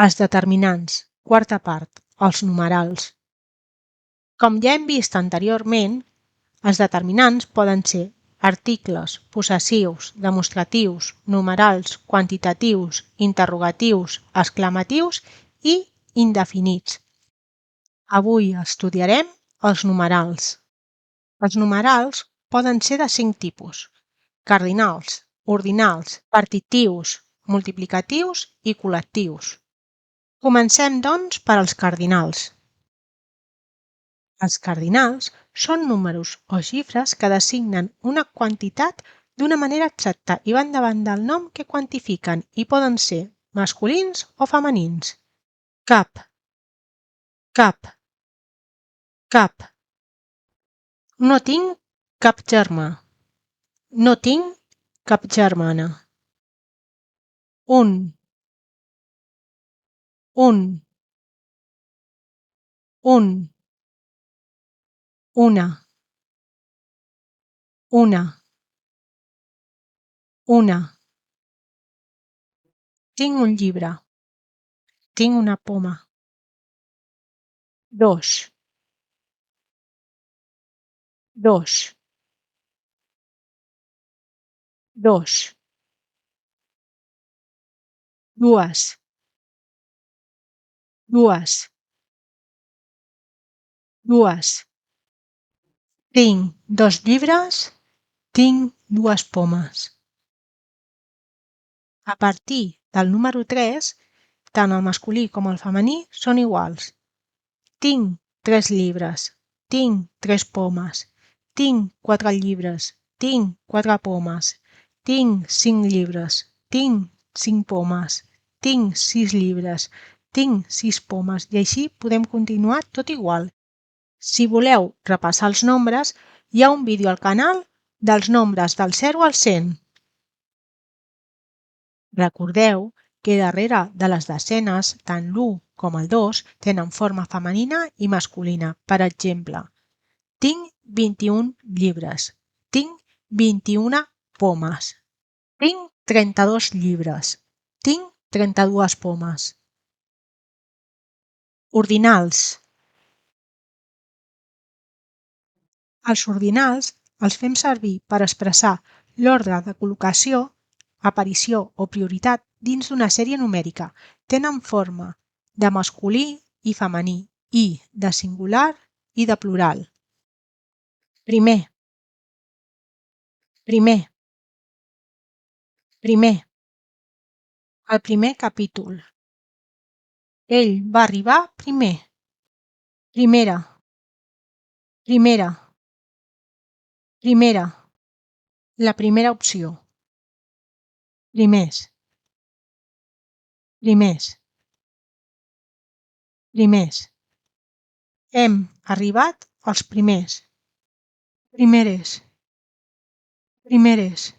Els determinants, quarta part, els numerals. Com ja hem vist anteriorment, els determinants poden ser articles, possessius, demostratius, numerals, quantitatius, interrogatius, exclamatius i indefinits. Avui estudiarem els numerals. Els numerals poden ser de 5 tipus: cardinals, ordinals, partitius, multiplicatius i col·lectius. Comencem, doncs, per als cardinals. Els cardinals són números o xifres que designen una quantitat d'una manera exacta i van davant del nom que quantifiquen i poden ser masculins o femenins. Cap, cap, cap. No tinc cap germà. No tinc cap germana. Un, una, una. Tinc un llibre. Tinc una poma. Dos, dos, dos. Dues, dues, dues. Tinc 2 llibres, tinc 2 pomes. A partir del número 3, tant el masculí com el femení són iguals. Tinc 3 llibres, tinc 3 pomes, tinc 4 llibres, tinc 4 pomes, tinc 5 llibres, tinc 5 pomes, tinc 6 llibres, tinc 6 pomes i així podem continuar tot igual. Si voleu repassar els nombres, hi ha un vídeo al canal dels nombres del 0 al 100. Recordeu que darrere de les desenes, tant l'1 com el 2 tenen forma femenina i masculina. Per exemple, tinc 21 llibres, tinc 21 pomes, tinc 32 llibres, tinc 32 pomes. Ordinals. Els ordinals els fem servir per expressar l'ordre de col·locació, aparició o prioritat dins d'una sèrie numèrica. Tenen forma de masculí i femení i de singular i de plural. Primer, primer, primer. El primer capítol. Ell va arribar primer. Primera, primera, primera. La primera opció. Primers, primers, primers. Hem arribat als primers. Primeres, primeres,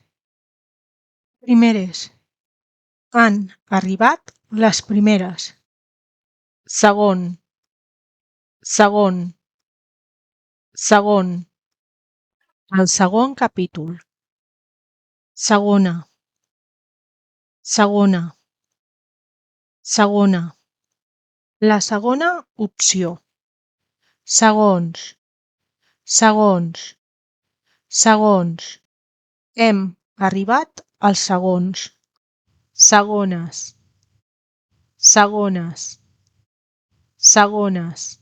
primeres. Han arribat les primeres. Segon, segon, segon. El segon capítol. Segona, segona, segona. La segona opció. Segons, segons, segons. Hem arribat als segons. Segones, segones, segones.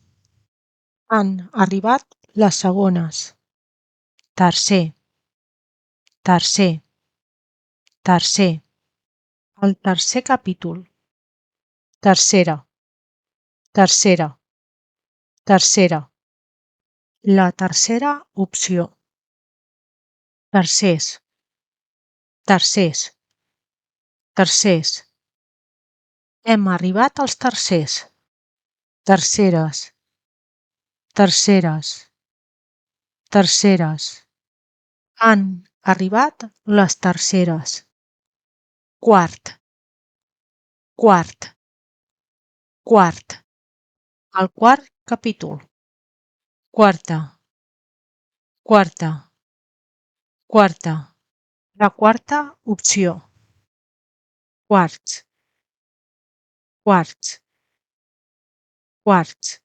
Han arribat les segones. Tercer, tercer, tercer. El tercer capítol. Tercera, tercera, tercera. La tercera opció. Tercers, tercers, tercers. Hem arribat als tercers. Terceres, terceres, terceres. Han arribat les terceres. Quart, quart, quart. El quart capítol. Quarta, quarta, quarta. La quarta opció. Quarts, quarts, quarts.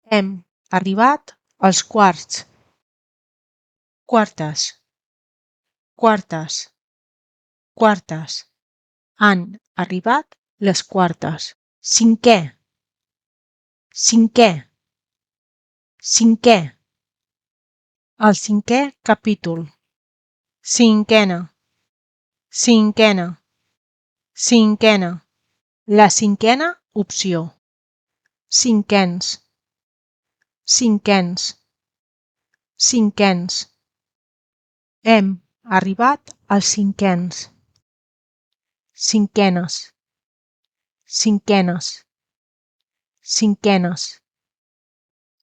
Hem arribat als quarts. Quartes, quartes, quartes. Han arribat les quartes. Cinquè, cinquè, cinquè. El cinquè capítol. Cinquena, cinquena, cinquena. La cinquena opció. Cinquens, cinquens, cinquens. Hem arribat als cinquens. Cinquenes, cinquenes, cinquenes.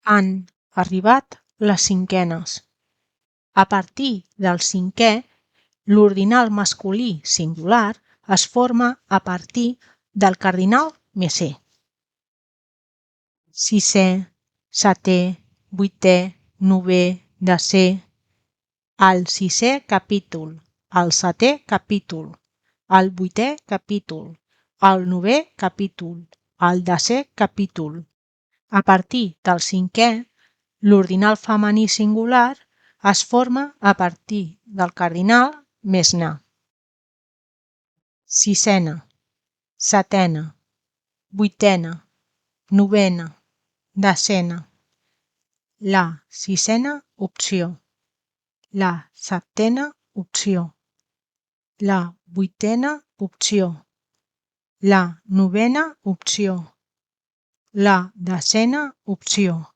Han arribat les cinquenes. A partir del cinquè, l'ordinal masculí singular es forma a partir del cardinal més E. Sisè, setè, vuitè, novè, desè. Al sisè capítol, al setè capítol, al vuitè capítol, al novè capítol, al desè capítol. A partir del cinquè, l'ordinal femení singular es forma a partir del cardinal més na. Sisena, setena, vuitena, novena, desena. La sisena opció. La setena opció. La vuitena opció. La novena opció. La desena opció.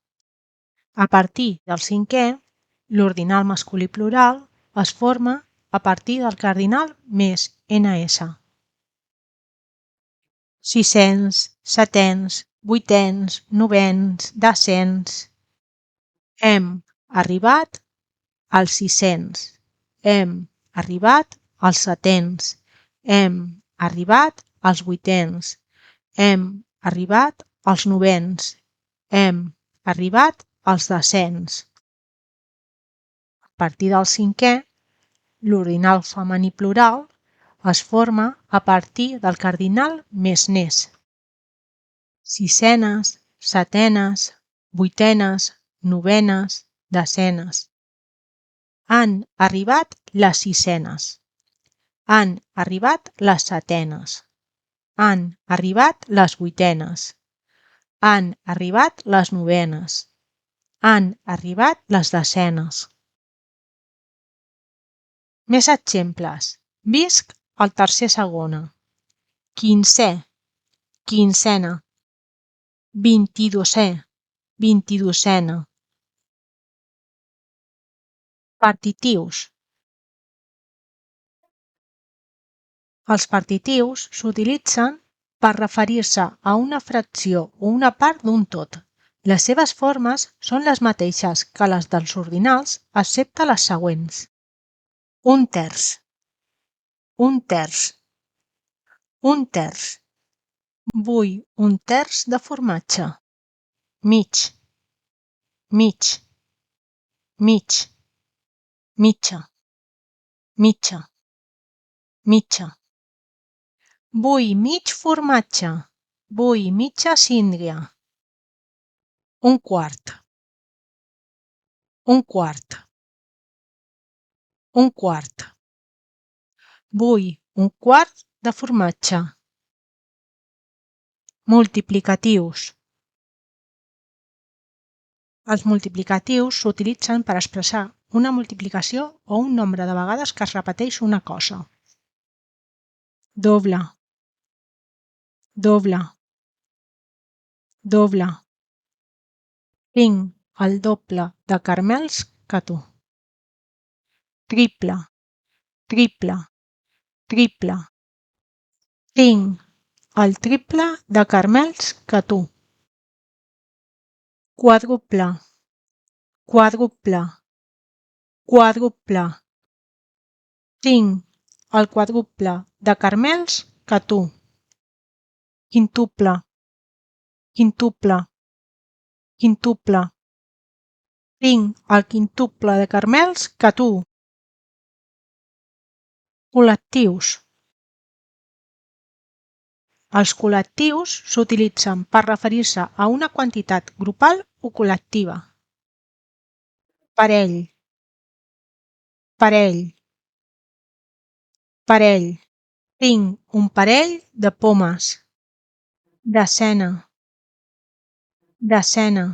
A partir del cinquè, l'ordinal masculí plural es forma a partir del cardinal més NS. Sisens, setens, vuitens, novens, desens. Hem arribat als sisens. Hem arribat als setens. Hem arribat als vuitens. Hem arribat als novens. Hem arribat als desens. A partir del cinquè, l'ordinal femení plural es forma a partir del cardinal més nes. Sisenes, setenes, vuitenes, novenes, desenes. Han arribat les sisenes. Han arribat les setenes. Han arribat les vuitenes. Han arribat les novenes. Han arribat les desenes. Més exemples. Visc al tercer segona. Quinzè, quinzena. 22è, 22ena. Partitius. Els partitius s'utilitzen per referir-se a una fracció o una part d'un tot. Les seves formes són les mateixes que les dels ordinals, excepte les següents. Un terç. Un terç. Un terç. Vull un terç de formatge. Mig. Mig. Mig. Mitja. Mitja. Mitja. Vull mig formatge. Vull mitja síndria. Un quart. Un quart. Un quart. Vull un quart de formatge. Multiplicatius. Els multiplicatius s'utilitzen per expressar una multiplicació o un nombre de vegades que es repeteix una cosa. Doble. Doble. Doble. Tinc el doble de caramels que tu. Triple. Triple. Triple. Tinc el triple de caramels que tu. Quadruple. Quadruple. Quadruple. Tinc el quadruple de caramels que tu. Quintuple. Quintuple. Quintuple. Tinc el quintuple de caramels que tu. Col·lectius. Els col·lectius s'utilitzen per referir-se a una quantitat grupal o col·lectiva. Parell, parell, parell. Tinc un parell de pomes. Desena, desena,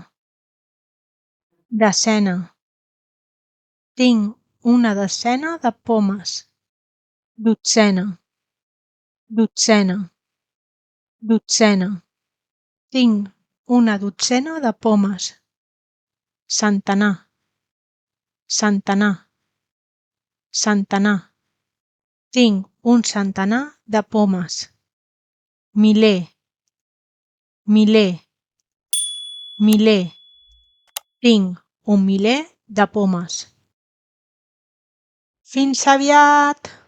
desena. Tinc una desena de pomes. Dotzena, dotzena, dotzena. Tinc una dotzena de pomes. Centenar, centenar, centenar. Tinc un centenar de pomes. Miler, miler, miler. Tinc un miler de pomes. Fins aviat!